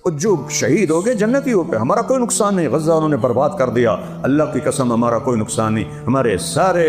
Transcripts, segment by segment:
اور جو شہید ہو گئے جنتی ہو گئے، ہمارا کوئی نقصان نہیں، غزہ انہوں نے برباد کر دیا، اللہ کی قسم ہمارا کوئی نقصان نہیں، ہمارے سارے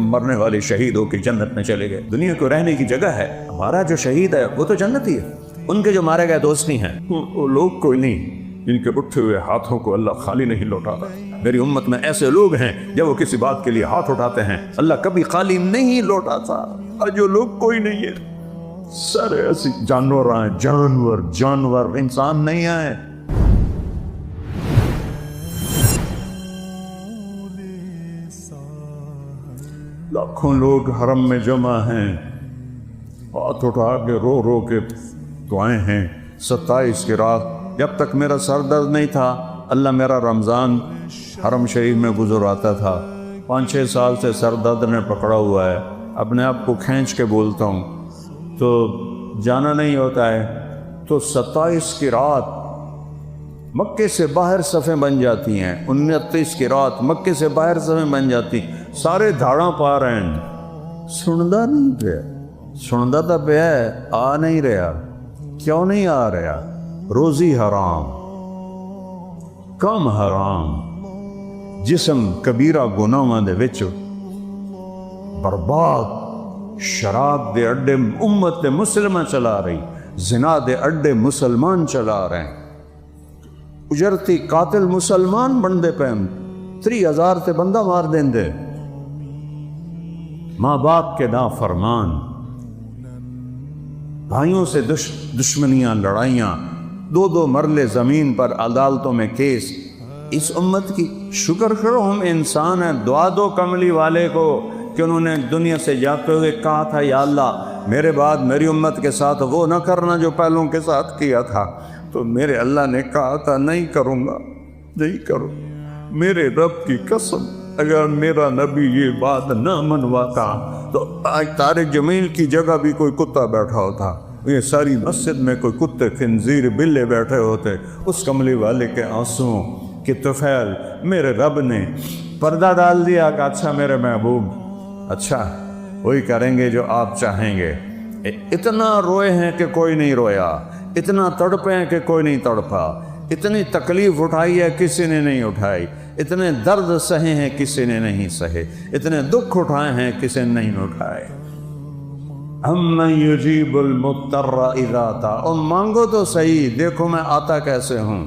مرنے والے شہید ہو کے جنت میں چلے گئے۔ دنیا کو رہنے کی جگہ ہے، ہمارا جو شہید ہے وہ تو جنتی ہے، ان کے جو مارے گئے دوست نہیں ہیں، وہ لوگ کوئی نہیں جن کے اٹھے ہوئے ہاتھوں کو اللہ خالی نہیں لوٹاتا۔ میری امت میں ایسے لوگ ہیں جب وہ کسی بات کے لیے ہاتھ اٹھاتے ہیں اللہ کبھی خالی نہیں لوٹاتا، اور جو لوگ کوئی نہیں ہے، سارے ایسے جانور آئے، جانور انسان نہیں آئے۔ لاکھوں لوگ حرم میں جمع ہیں، ہاتھ اٹھا کے رو رو کے دعائیں ہیں۔ 27 کی رات جب تک میرا سر درد نہیں تھا، اللہ میرا رمضان حرم شریف میں گزراتا تھا۔ 5-6 سال سے سر درد نے پکڑا ہوا ہے، اپنے آپ کو کھینچ کے بولتا ہوں تو جانا نہیں ہوتا ہے، تو 27 کی رات مکے سے باہر صفیں بن جاتی ہیں، 29 کی رات مکے سے باہر صفیں بن جاتی، سارے دھاڑاں پا رہے ہیں، سندا نہیں پیا، سندا تو پیا ہے، آ نہیں رہا۔ کیوں نہیں آ رہا؟ روزی حرام، کم حرام، جسم کبیرہ گناہاں دے وچ برباد، شراب دے اڈے امت مسلمہ چلا رہی، زنا دے اڈے مسلمان چلا رہے ہیں، اجرتی قاتل مسلمان بندے پہ 30,000 تے بندہ مار دیں دے، ماں باپ کے نافرمان، بھائیوں سے دشمنیاں، لڑائیاں، 2 مرلے زمین پر عدالتوں میں کیس۔ اس امت کی شکر کرو ہم انسان ہیں، دعا دو کملی والے کو کہ انہوں نے دنیا سے جاتے ہوئے کہا تھا یا اللہ میرے بعد میری امت کے ساتھ وہ نہ کرنا جو پہلوں کے ساتھ کیا تھا، تو میرے اللہ نے کہا تھا نہیں کروں گا، نہیں کروں۔ میرے رب کی قسم اگر میرا نبی یہ بات نہ منواتا تو آج طارق جمیل کی جگہ بھی کوئی کتا بیٹھا ہوتا، یہ ساری مسجد میں کوئی کتے خنزیر بلے بیٹھے ہوتے۔ اس کملی والے کے آنسوں کی طفیل میرے رب نے پردہ ڈال دیا کہ اچھا میرے محبوب، اچھا وہی کریں گے جو آپ چاہیں گے۔ اتنا روئے ہیں کہ کوئی نہیں رویا، اتنا تڑپے ہیں کہ کوئی نہیں تڑپا، اتنی تکلیف اٹھائی ہے کسی نے نہیں اٹھائی، اتنے درد سہے ہیں کسی نے نہیں سہے، اتنے دکھ اٹھائے ہیں کسی نے نہیں اٹھائے۔ اَمَّن يُجِيبُ الْمُضْطَرَّ إِذَا دَعَاهُ، اور مانگو تو صحیح، دیکھو میں آتا کیسے ہوں۔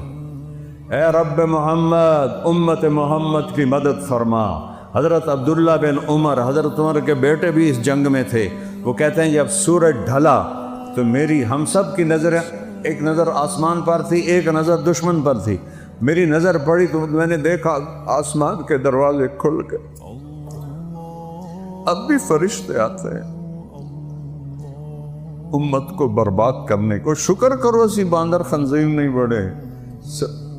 اے رب محمد، امت محمد کی مدد فرما۔ حضرت عبداللہ بن عمر، حضرت عمر کے بیٹے بھی اس جنگ میں تھے، وہ کہتے ہیں جب سورج ڈھلا تو میری ہم سب کی نظریں، ایک نظر آسمان پر تھی، ایک نظر دشمن پر تھی، میری نظر پڑی تو میں نے دیکھا آسمان کے دروازے کھل گئے، اب بھی فرشتے آتے ہیں امت کو برباد کرنے کو۔ شکر کرو اسی باندر خنزیر نہیں بڑھے،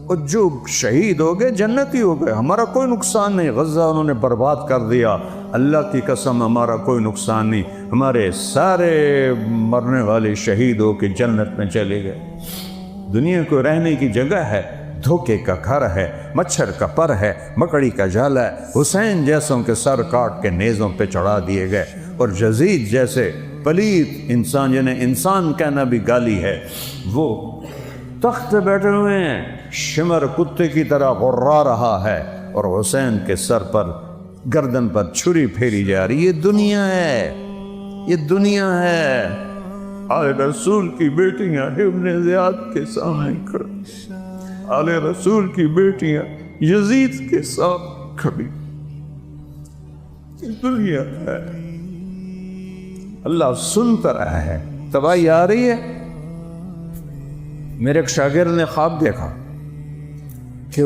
اور جو شہید ہو گئے جنتی ہو گئے، ہمارا کوئی نقصان نہیں، غزہ انہوں نے برباد کر دیا، اللہ کی قسم ہمارا کوئی نقصان نہیں، ہمارے سارے مرنے والے شہید ہو کے جنت میں چلے گئے۔ دنیا کو رہنے کی جگہ ہے، دھوکے کا گھر ہے، مچھر کا پر ہے، مکڑی کا جالا ہے، حسین جیسوں کے سر کاٹ کے نیزوں پہ چڑھا دیے گئے، اور یزید جیسے پلیت انسان جنہیں انسان کہنا بھی گالی ہے، وہ تخت پہ بیٹھے ہوئے ہیں، شمر کتے کی طرح غرا رہا ہے، اور حسین کے سر پر، گردن پر چھری پھیری جا رہی۔ یہ دنیا ہے، یہ دنیا ہے۔ آل رسول کی بیٹیاں ابن زیاد کے سامنے کھڑی، آل رسول کی بیٹیاں یزید کے سامنے کھڑی، دنیا ہے۔ اللہ سنتا رہا ہے، تباہی آ رہی ہے۔ میرے ایک شاگرد نے خواب دیکھا کہ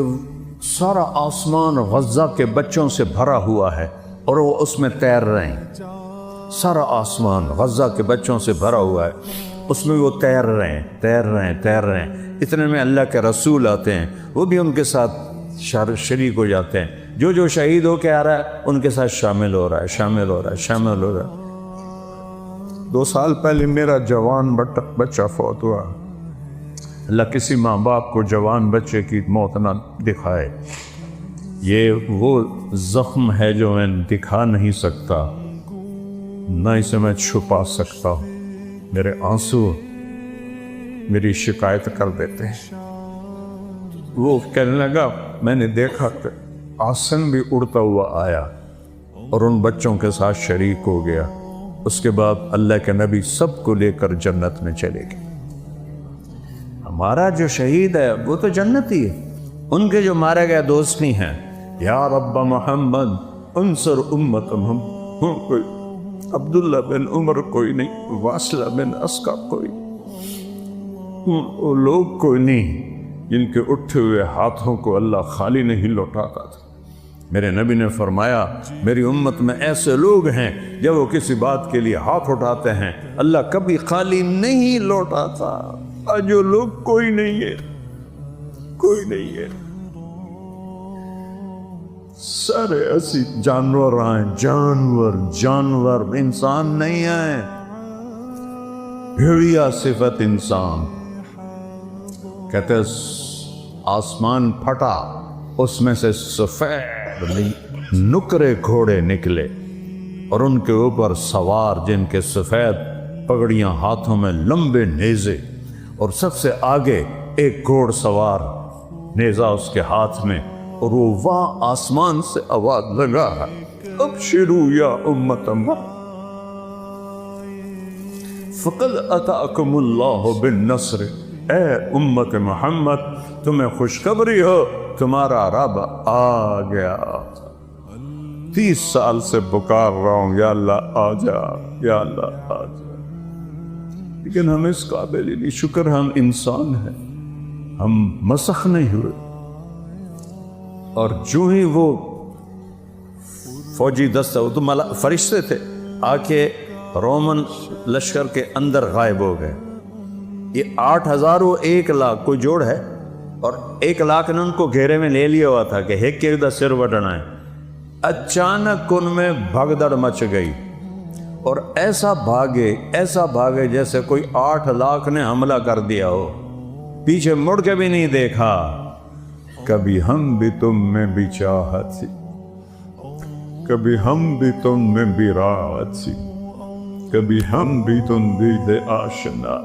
سارا آسمان غزہ کے بچوں سے بھرا ہوا ہے اور وہ اس میں تیر رہے ہیں، سارا آسمان غزہ کے بچوں سے بھرا ہوا ہے، اس میں وہ تیر رہے ہیں، تیر رہے ہیں، تیر رہے ہیں۔ اتنے میں اللہ کے رسول آتے ہیں، وہ بھی ان کے ساتھ شریک ہو جاتے ہیں، جو جو شہید ہو کے آ رہا ہے ان کے ساتھ شامل ہو رہا ہے، شامل ہو رہا ہے، شامل ہو رہا ہے۔ 2 سال پہلے میرا جوان بچہ فوت ہوا، اللہ کسی ماں باپ کو جوان بچے کی موت نہ دکھائے۔ یہ وہ زخم ہے جو میں دکھا نہیں سکتا، نہ اسے میں چھپا سکتا ہوں۔ میرے آنسو میری شکایت کر دیتے ہیں۔ وہ کہنے لگا میں نے دیکھا کہ آسن بھی اڑتا ہوا آیا اور ان بچوں کے ساتھ شریک ہو گیا. اس کے بعد اللہ کے نبی سب کو لے کر جنت میں چلے گئے. ہمارا جو شہید ہے وہ تو جنتی ہے، ان کے جو مارے گئے دوست نہیں ہیں. یا رب محمد انصر امت محمد، کوئی عبداللہ بن عمر کوئی نہیں، واصلہ بن اسقع کوئی، وہ لوگ کوئی نہیں جن کے اٹھے ہوئے ہاتھوں کو اللہ خالی نہیں لوٹاتا تھا. میرے نبی نے فرمایا میری امت میں ایسے لوگ ہیں جب وہ کسی بات کے لیے ہاتھ اٹھاتے ہیں اللہ کبھی خالی نہیں لوٹاتا. آج جو لوگ کوئی نہیں ہے، کوئی نہیں ہے. سارے ایسی جانور آئیں، جانور انسان نہیں آئے. بھیڑیا صفت انسان. کہتے آسمان پھٹا، اس میں سے سفید نکرے گھوڑے نکلے اور ان کے اوپر سوار جن کے سفید پگڑیاں ہاتھوں میں لمبے نیزے، اور سب سے آگے ایک گھوڑ سوار نیزہ اس کے ہاتھ میں، اور وہ وہاں آسمان سے آواز لگا ہے ابشروا یا امت محمد فقد اتاکم اللہ بالنصر. اے امت محمد تمہیں خوشخبری ہو تمہارا رب آ گیا. 30 سال سے پکار رہا ہوں یا اللہ آ جا، یا اللہ آ جا، لیکن ہم اس قابل ہی نہیں. شکر ہم انسان ہیں، ہم مسخ نہیں ہوئے. اور جو ہی وہ فوجی دستہ، وہ تو فرشتے تھے، آ کے رومن لشکر کے اندر غائب ہو گئے. یہ 8000 و 1 لاکھ کوئی جوڑ ہے، اور 1 لاکھ نے ان کو گھیرے میں لے لیا ہوا تھا کہ ایک کے ادھر سر وٹنا ہے. اچانک ان میں بھگدڑ مچ گئی اور ایسا بھاگے جیسے کوئی 8 لاکھ نے حملہ کر دیا ہو. پیچھے مڑ کے بھی نہیں دیکھا. کبھی ہم بھی تم میں بھی چاہت سی، کبھی ہم بھی تم میں بھی راحت سی، کبھی ہم بھی تم بھی دے آشنا.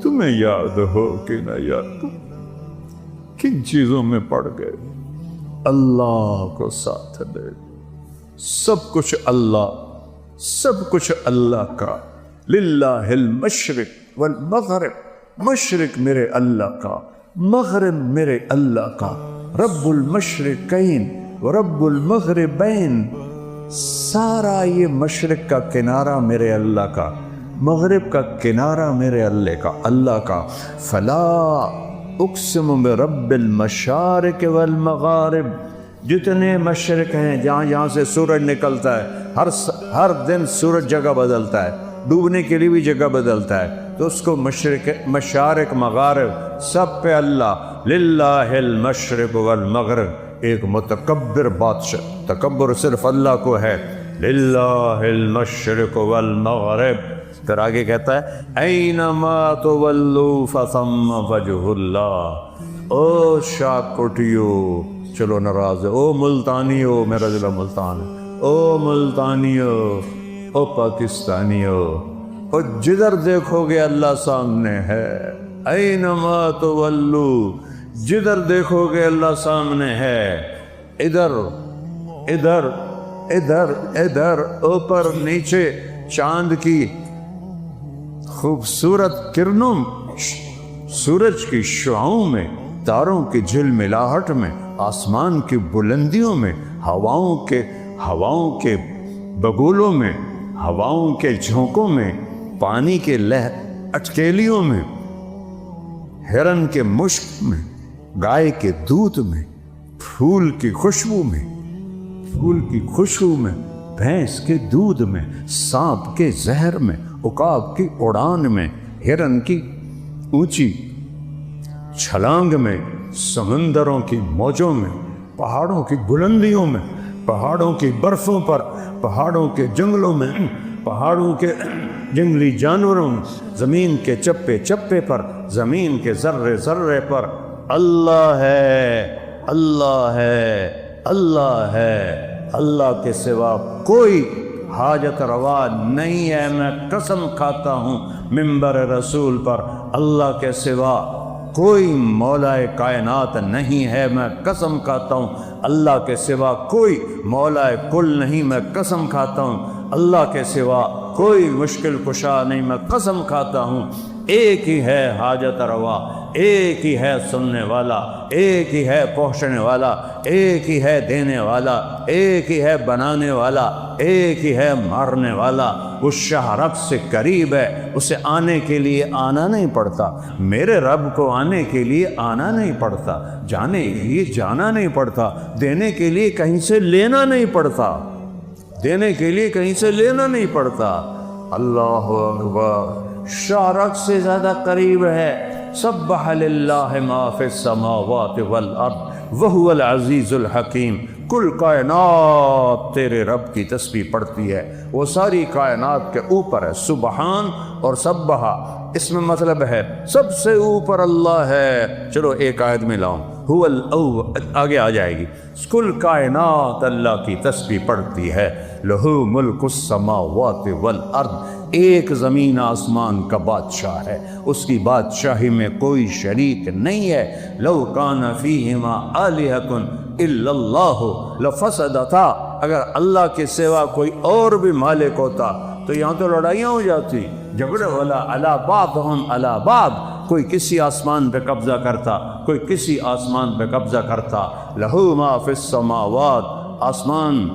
تمہیں یاد ہو کہ نہ یاد، کن چیزوں میں پڑ گئے؟ اللہ کو ساتھ دے. سب کچھ اللہ کا. للہ المشرق والمغرب، مشرق میرے اللہ کا، مغرب میرے اللہ کا. رب المشرقین ورب المغربین. سارا یہ مشرق کا کنارہ میرے اللہ کا، مغرب کا کنارہ میرے اللہ کا. فلا اقسم برب المشارق والمغارب. جتنے مشرق ہیں، جہاں سے سورج نکلتا ہے، ہر دن سورج جگہ بدلتا ہے، ڈوبنے کے لیے بھی جگہ بدلتا ہے، تو اس کو مشارق مغارب سب پہ اللہ. للہ المشرق والمغرب. ایک متکبر بادشاہ، تکبر صرف اللہ کو ہے. للہ المشرق والمغرب. پھر آگے کہتا ہے اینما تولوا فثم وجہ اللہ. او شاہ کوٹیو، چلو ناراض ہے، او ملتانیو، میرا ضلع ملتان ہے، او ملتانیو، او پاکستانیو، او جدھر دیکھو گے اللہ سامنے ہے. اینما تولوا، جدھر دیکھو گے اللہ سامنے ہے. ادھر ادھر ادھر ادھر، اوپر نیچے، چاند کی خوبصورت کرنوں، سورج کی شعاؤں میں، تاروں کی جھلملاہٹ میں، آسمان کی بلندیوں میں، ہواؤں کے بگولوں میں، ہواؤں کے جھونکوں میں، پانی کے اٹکیلیوں میں، ہرن کے مشک میں، گائے کے دودھ میں، پھول کی خوشبو میں، بھینس کے دودھ میں، سانپ کے زہر میں، عقاب کی اڑان میں، ہرن کی اونچی چھلانگ میں، سمندروں کی موجوں میں، پہاڑوں کی بلندیوں میں، پہاڑوں کی برفوں پر، پہاڑوں کے جنگلوں میں، پہاڑوں کے جنگلی جانوروں میں، زمین کے چپے چپے پر، زمین کے ذرے ذرے پر. اللہ ہے، اللہ ہے، اللہ ہے. اللہ کے سوا کوئی حاجت روا نہیں ہے. میں قسم کھاتا ہوں ممبر رسول پر، اللہ کے سوا کوئی مولائے کائنات نہیں ہے، میں قسم کھاتا ہوں اللہ کے سوا کوئی مولائے کل نہیں، میں قسم کھاتا ہوں اللہ کے سوا کوئی مشکل کشا نہیں، میں قسم کھاتا ہوں ایک ہی ہے حاجت روا، ایک ہی ہے سننے والا، ایک ہی ہے پہنچنے والا، ایک ہی ہے دینے والا، ایک ہی ہے بنانے والا، ایک ہی ہے مارنے والا۔ وہ شاہ رب سے قریب ہے، اسے آنے کے لیے آنا نہیں پڑتا، میرے رب کو آنے کے لیے آنا نہیں پڑتا، جانے کے لیے جانا نہیں پڑتا، دینے کے لیے کہیں سے لینا نہیں پڑتا، دینے کے لیے کہیں سے لینا نہیں پڑتا۔ اللہ اکبر، شاہ رب سے زیادہ قریب ہے۔ سبح للہ ما فی السماوات والارض وہو العزیز الحکیم، کل کائنات تیرے رب کی تسبیح پڑھتی ہے، وہ ساری کائنات کے اوپر ہے۔ سبحان اور سبحہ اس میں مطلب ہے سب سے اوپر اللہ ہے۔ چلو ایک آیت میں لاؤں، هو الاول آگے آ جائے گی، کل کائنات اللہ کی تسبیح پڑھتی ہے۔ لہو ملک السماوات والارض، ایک زمین آسمان کا بادشاہ ہے، اس کی بادشاہی میں کوئی شریک نہیں ہے۔ لو کان فیہما آلہۃ الا اللہ لفسدتا، اگر اللہ کے سوا کوئی اور بھی مالک ہوتا تو یہاں تو لڑائیاں ہو جاتی، جھگڑے والا علی بعضہم علی بعض، کوئی کسی آسمان پہ قبضہ کرتا، کوئی کسی آسمان پہ قبضہ کرتا۔ لہو ما فی السماوات، آسمان،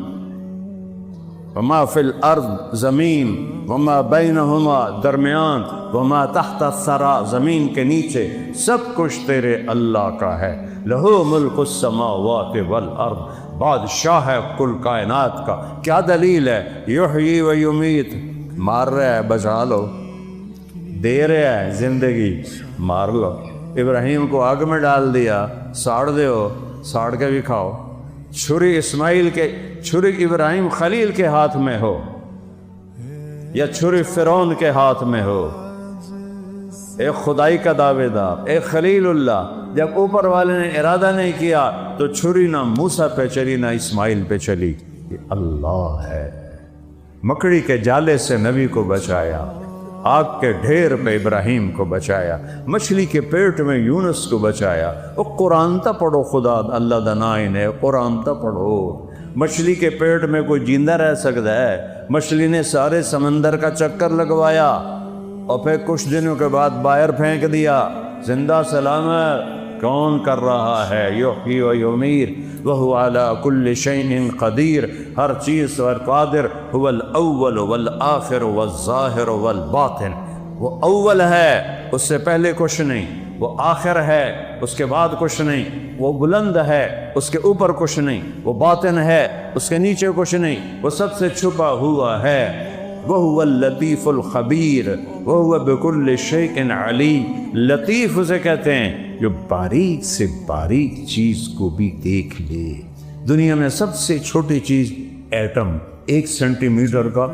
وما فی الارض، زمین، وما بینہما، درمیان، وما تحت الثری، زمین کے نیچے، سب کچھ تیرے اللہ کا ہے۔ لہو ملک السماوات والارض، بادشاہ ہے کل کائنات کا۔ کیا دلیل ہے؟ یحیی و یمیت، مار رہا ہے بچا لو، دے رہا ہے زندگی، مار لو۔ ابراہیم کو آگ میں ڈال دیا، ساڑ دیو، ساڑ کے بھی کھاؤ۔ چھری اسماعیل کے، چھری ابراہیم خلیل کے ہاتھ میں ہو یا چھری فرعون کے ہاتھ میں ہو، ایک خدائی کا دعوے دار، ایک خلیل اللہ، جب اوپر والے نے ارادہ نہیں کیا تو چھری نہ موسیٰ پہ چلی نہ اسماعیل پہ چلی۔ یہ اللہ ہے۔ مکڑی کے جالے سے نبی کو بچایا، آگ کے ڈھیر پہ ابراہیم کو بچایا، مچھلی کے پیٹ میں یونس کو بچایا۔ وہ قرآن تا پڑھو، خدا اللہ دنائی نے قرآن تا پڑھو۔ مچھلی کے پیٹ میں کوئی زندہ رہ سکتا ہے؟ مچھلی نے سارے سمندر کا چکر لگوایا اور پھر کچھ دنوں کے بعد باہر پھینک دیا، زندہ سلامت۔ کون کر رہا ہے؟ یحیی و یمیت وہو علی کل شیء قدیر، ہر چیز پر قادر۔ هو الاول والآخر والظاہر والباطن، وہ اول ہے، اس سے پہلے کچھ نہیں، وہ آخر ہے، اس کے بعد کچھ نہیں، وہ بلند ہے، اس کے اوپر کچھ نہیں، وہ باطن ہے، اس کے نیچے کچھ نہیں، وہ سب سے چھپا ہوا ہے۔ وَهُوَ اللَّطِيفُ الْخَبِيرُ وَهُوَ بِكُلِّ شَيْءٍ عَلِيمٌ، لطیف اسے کہتے ہیں جو باریک سے باریک چیز کو بھی دیکھ لے۔ دنیا میں سب سے چھوٹی چیز ایٹم، 1 سینٹی میٹر کا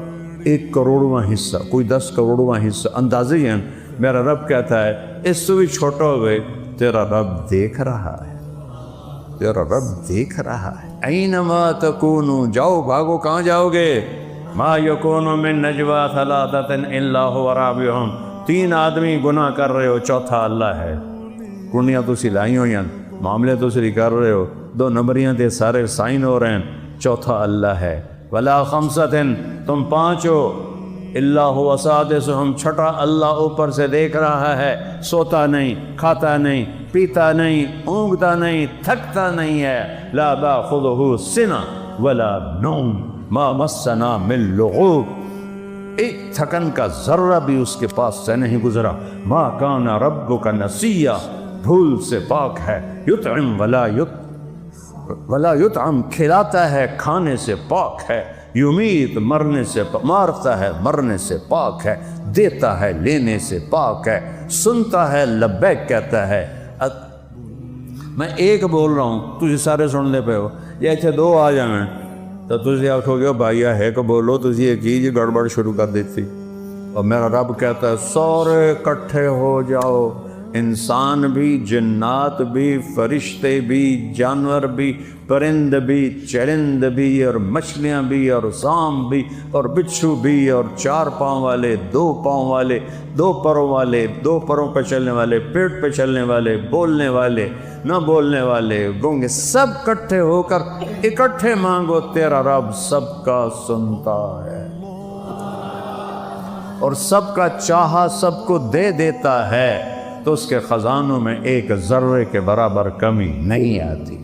1 کروڑواں حصہ، کوئی 10 کروڑواں حصہ، اندازے ہیں۔ میرا رب کہتا ہے اس سے بھی چھوٹا ہوئے تیرا رب دیکھ رہا ہے، تیرا رب دیکھ رہا ہے۔ اینما تکونوا، جاؤ بھاگو، کہاں جاؤ گے؟ ما یکون من نجوا ثلاثۃ الا هو رابعہم، 3 آدمی گناہ کر رہے ہو، چوتھا اللہ ہے۔ کنیاں تو سلائی ہوئی ہیں، معاملے تو سری کر رہے ہو، 2 نمبریاں تے سارے سائن ہو رہے ہیں، چوتھا اللہ ہے۔ ولا خمسۃ، تم 5 ہو، الا هو سادسہم، چھٹا اللہ اوپر سے دیکھ رہا ہے، سوتا نہیں، کھاتا نہیں، پیتا نہیں، اونگتا نہیں، تھکتا نہیں ہے۔ لا تأخذہ سنہ ولا نوم ما مسنا من لغوب، ایک تھکن کا ذرہ بھی اس کے پاس سے نہیں گزرا۔ ما کان ربک نسیا، بھول سے پاک ہے۔ یطعم ولا یطعم، کھلاتا ہے، کھانے سے پاک ہے۔ یمیت، مرنے سے مارتا ہے، مرنے سے پاک ہے۔ دیتا ہے، لینے سے پاک ہے۔ سنتا ہے، لبیک کہتا ہے۔ میں ایک بول رہا ہوں، تجھے سارے سننے پہ ہو، یا اتنے 2 آ جائیں تو تجھے آکھو گے بھائی ہے کہ بولو، تجھے یہ کی گڑبڑ شروع کر دیتی۔ اور میرا رب کہتا ہے سارے کٹھے ہو جاؤ، انسان بھی، جنات بھی، فرشتے بھی، جانور بھی، پرند بھی، چرند بھی، اور مچھلیاں بھی، اور سانپ بھی، اور بچھو بھی، اور 4 پاؤں والے، 2 پاؤں والے، 2 پروں والے، 2 پروں پہ چلنے والے، پیٹ پہ چلنے والے، بولنے والے، نہ بولنے والے، گونگے، سب اکٹھے ہو کر اکٹھے مانگو، تیرا رب سب کا سنتا ہے اور سب کا چاہا سب کو دے دیتا ہے، تو اس کے خزانوں میں ایک ذرے کے برابر کمی نہیں آتی۔